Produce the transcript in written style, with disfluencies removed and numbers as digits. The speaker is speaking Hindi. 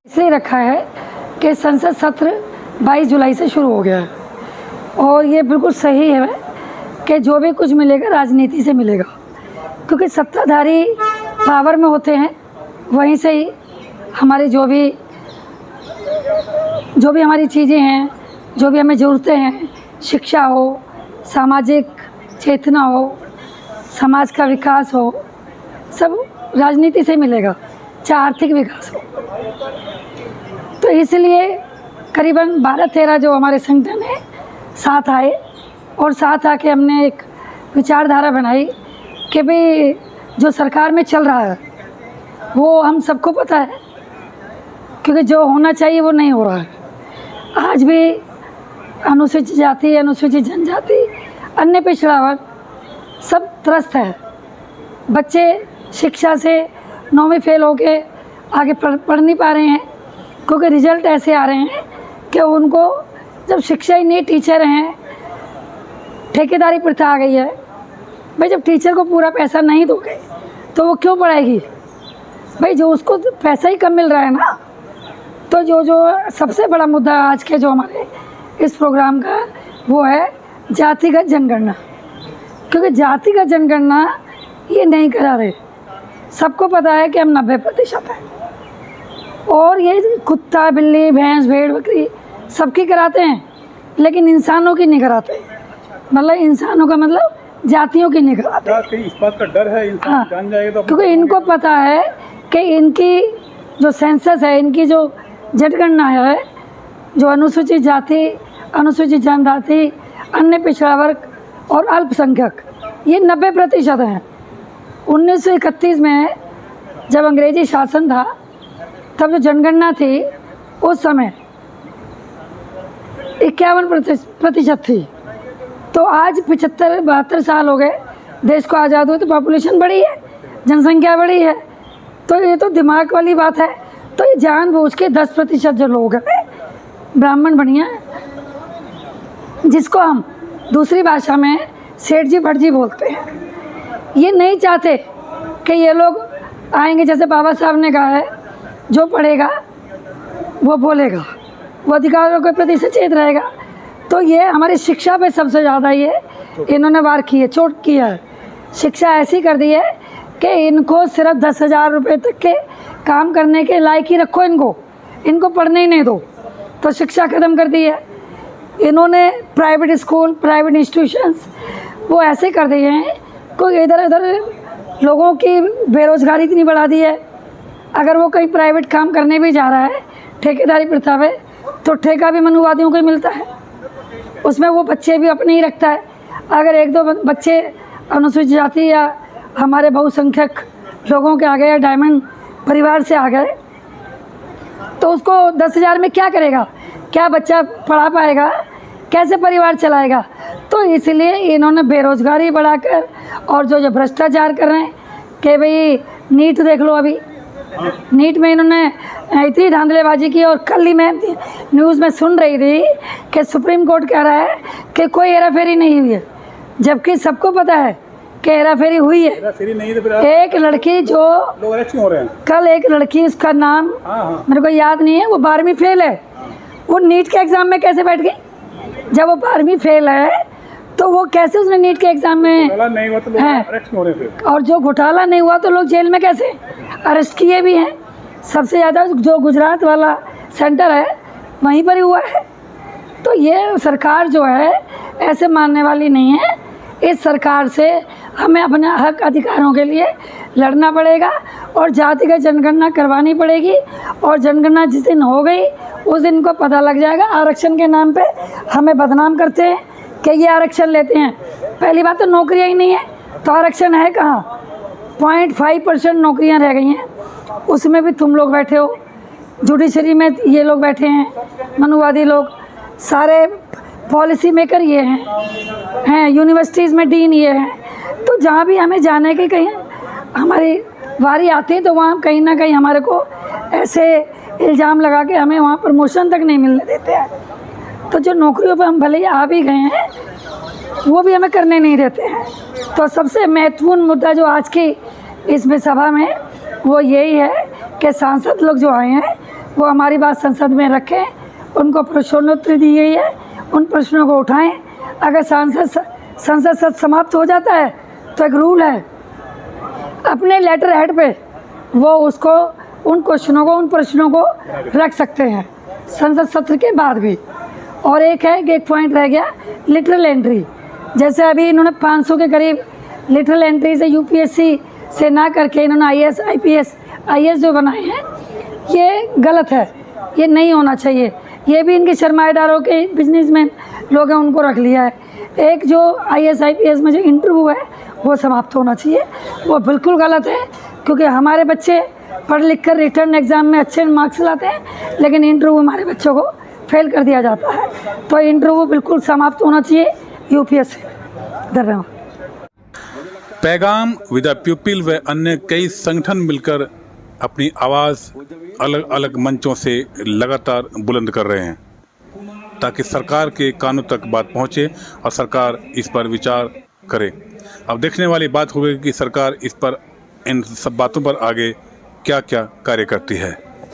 इसलिए रखा है कि संसद सत्र 22 जुलाई से शुरू हो गया है और ये बिल्कुल सही है कि जो भी कुछ मिलेगा राजनीति से मिलेगा, क्योंकि सत्ताधारी पावर में होते हैं, वहीं से ही हमारे जो भी हमारी चीज़ें हैं, जो भी हमें ज़रूरतें हैं, शिक्षा हो, सामाजिक चेतना हो, समाज का विकास हो, सब राजनीति से मिलेगा, चाहे आर्थिक विकास हो। तो इसलिए करीबन 12-13 जो हमारे संगठन है साथ आए और साथ आके हमने एक विचारधारा बनाई कि भाई जो सरकार में चल रहा है वो हम सबको पता है, क्योंकि जो होना चाहिए वो नहीं हो रहा है। आज भी अनुसूचित जाति, अनुसूचित जनजाति, अन्य पिछड़ा वर्ग सब त्रस्त है। बच्चे शिक्षा से 9वीं फेल होके आगे पढ़ नहीं पा रहे हैं, क्योंकि रिजल्ट ऐसे आ रहे हैं कि उनको जब शिक्षा ही नहीं, टीचर हैं, ठेकेदारी प्रथा आ गई है। भाई जब टीचर को पूरा पैसा नहीं दोगे तो वो क्यों पढ़ाएगी? भाई जो उसको पैसा ही कम मिल रहा है ना। तो जो सबसे बड़ा मुद्दा आज के जो हमारे इस प्रोग्राम का वो है जातिगत जनगणना, क्योंकि जातिगत जनगणना ये नहीं करा रहे। सबको पता है कि हम 90% हैं और ये कुत्ता, बिल्ली, भैंस, भेड़, बकरी सबकी कराते हैं, लेकिन इंसानों की नहीं कराते। मतलब इंसानों का मतलब जातियों की नहीं कराते। इस बात का डर है इंसान जान जाएगा तो, क्योंकि इनको पता है कि इनकी जो सेंसस है, इनकी जो जनगणना है, जो अनुसूचित जाति, अनुसूचित जनजाति, अन्य पिछड़ा वर्ग और अल्पसंख्यक, ये 90% हैं। 1931 में जब अंग्रेजी शासन था तब जो जनगणना थी उस समय 51% थी। तो आज 75-72 साल हो गए देश को आज़ाद हुए, तो पॉपुलेशन बढ़ी है, जनसंख्या बढ़ी है। तो ये तो दिमाग वाली बात है। तो ये जानबूझ के 10% जो लोग हैं ब्राह्मण बढ़िया, जिसको हम दूसरी भाषा में सेठ जी भट जी बोलते हैं, ये नहीं चाहते कि ये लोग आएंगे। जैसे बाबा साहब ने कहा है, जो पढ़ेगा वो बोलेगा, वो अधिकारों के प्रति सचेत रहेगा। तो ये हमारी शिक्षा पे सबसे ज़्यादा ये इन्होंने वार की है, चोट किया है। शिक्षा ऐसी कर दी है कि इनको सिर्फ 10,000 रुपये तक के काम करने के लायक ही रखो, इनको पढ़ने ही नहीं दो। तो शिक्षा ख़त्म कर दी है इन्होंने। प्राइवेट स्कूल, प्राइवेट इंस्टीट्यूशंस वो ऐसे कर दिए हैं, कोई इधर उधर लोगों की बेरोज़गारी इतनी बढ़ा दी है। अगर वो कहीं प्राइवेट काम करने भी जा रहा है ठेकेदारी प्रथा में, तो ठेका भी मनुवादियों को ही मिलता है, उसमें वो बच्चे भी अपने ही रखता है। अगर 1-2 बच्चे अनुसूचित जाति या हमारे बहुसंख्यक लोगों के आ गए या डायमंड परिवार से आ गए, तो उसको 10,000 में क्या करेगा? क्या बच्चा पढ़ा पाएगा? कैसे परिवार चलाएगा? तो इसलिए इन्होंने बेरोज़गारी बढ़ाकर और जो भ्रष्टाचार कर रहे हैं कि भाई नीट देख लो, अभी नीट में इन्होंने इतनी धांधलेबाजी की। और कल ही मैं न्यूज़ में सुन रही थी कि सुप्रीम कोर्ट कह रहा है कि कोई हेराफेरी नहीं हुई है, जबकि सबको पता है कि हेराफेरी हुई है। नहीं तो फिर एक लड़की जो लोग अरेस्ट हो रहे हैं, कल एक लड़की, उसका नाम मेरे को याद नहीं है, वो 12वीं फेल है, वो नीट के एग्ज़ाम में कैसे बैठ गई? जब वो 12वीं फेल है तो वो कैसे उसने नीट के एग्ज़ाम में नहीं हुआ तो लोग अरेस्ट हो रहे थे। और जो घोटाला नहीं हुआ तो लोग जेल में कैसे? अरेस्ट किए भी हैं। सबसे ज़्यादा जो गुजरात वाला सेंटर है वहीं पर ही हुआ है। तो ये सरकार जो है ऐसे मानने वाली नहीं है। इस सरकार से हमें अपने हक अधिकारों के लिए लड़ना पड़ेगा और जातिगत जनगणना करवानी पड़ेगी। और जनगणना जिस दिन हो गई उस दिन को पता लग जाएगा। आरक्षण के नाम पे हमें बदनाम करते हैं कि ये आरक्षण लेते हैं। पहली बात तो नौकरियां ही नहीं है, तो आरक्षण है कहाँ? 0.5% नौकरियां रह गई हैं, उसमें भी तुम लोग बैठे हो। जुडिशरी में ये लोग बैठे हैं, मनुवादी लोग, सारे पॉलिसी मेकर ये हैं, यूनिवर्सिटीज़ में डीन ये हैं। तो जहाँ भी हमें जाने की कहीं हमारी बारी आती है तो वहाँ कहीं ना कहीं हमारे को ऐसे इल्ज़ाम लगा के हमें वहाँ प्रमोशन तक नहीं मिलने देते हैं। तो जो नौकरियों पर हम भले ही आ भी गए हैं वो भी हमें करने नहीं देते हैं। तो सबसे महत्वपूर्ण मुद्दा जो आज की इसमें सभा में वो यही है कि सांसद लोग जो आए हैं वो हमारी बात संसद में रखें, उनको प्रश्नोत्तरी दी गई है, उन प्रश्नों को उठाएं। अगर संसद सत्र समाप्त हो जाता है तो एक रूल है, अपने लेटर हेड पे वो उसको उन प्रश्नों को रख सकते हैं संसद सत्र के बाद भी। और एक है कि एक पॉइंट रह गया लिटरल एंट्री, जैसे अभी इन्होंने 500 के करीब लिटरल एंट्री से यूपीएससी से ना करके इन्होंने आईएएस आईपीएस आईएएस जो बनाए हैं, ये गलत है, ये नहीं होना चाहिए। ये भी इनके सरमाएदारों के बिजनेसमैन लोग हैं उनको रख लिया है। एक जो आईएएस आईपीएस में जो इंटरव्यू है वो समाप्त होना चाहिए, वो बिल्कुल गलत है। क्योंकि हमारे बच्चे पढ़ लिख कर रिटर्न एग्ज़ाम में अच्छे मार्क्स लाते हैं, लेकिन इंटरव्यू हमारे बच्चों को फेल कर दिया जाता है। तो इंटरव्यू बिल्कुल समाप्त होना चाहिए यूपीएससी। धन्यवाद। पैगाम विद द पीपल व अन्य कई संगठन मिलकर अपनी आवाज़ अलग अलग मंचों से लगातार बुलंद कर रहे हैं ताकि सरकार के कानों तक बात पहुंचे और सरकार इस पर विचार करे। अब देखने वाली बात होगी कि सरकार इस पर इन सब बातों पर आगे क्या क्या कार्य करती है।